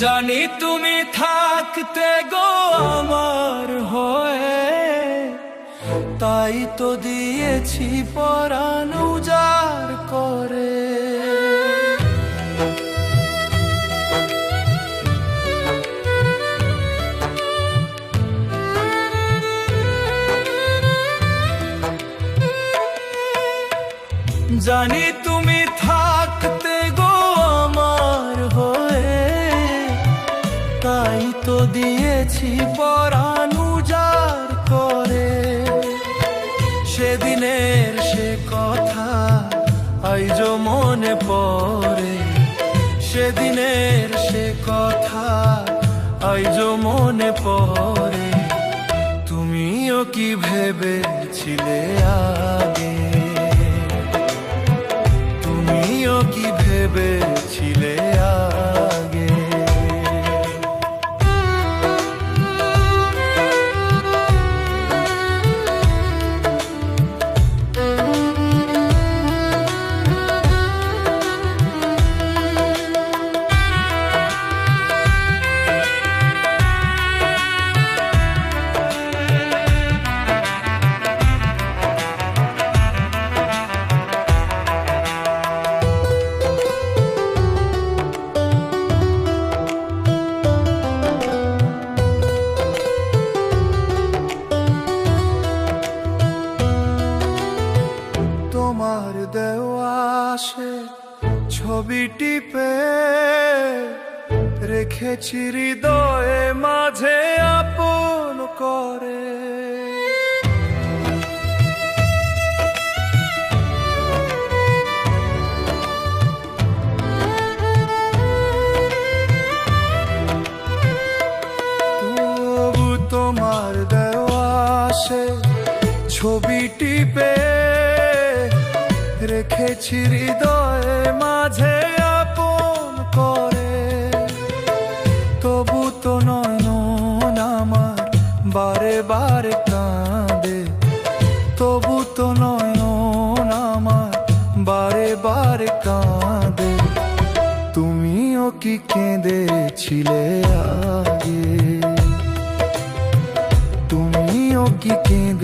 জানি তুমি থাকতে গো আমার হয়ে, তাই তো দিয়েছি পরাণ উজাড় করে। জানি তুমি থাকতে গো আমার হয়ে, তাই তো দিয়েছি পরাণ উজাড় করে। সেদিনের সে কথা আইজো মনে পড়ে, সেদিনের সে কথা আইজো মনে পড়ে। তুমিও কি ভেবেছিলে আগে, তুমিও কি ভেবেছিলে আগে। তোমার দেওয়া সে ছবি টিপে রেখেছি হৃদয়ে মাঝে আপন করে। তবু তোমার দেওয়া সে ছবি টিপে রেখেছি হৃদয়ে মাঝে আপন করে। তবু তো নয়ন আমার বারে বারে কাঁদে, তবু তো নয়ন আমার বারে বারে কাঁদে। তুমিও কি কেঁদেছিলে আগে, তুমিও কি কেঁদে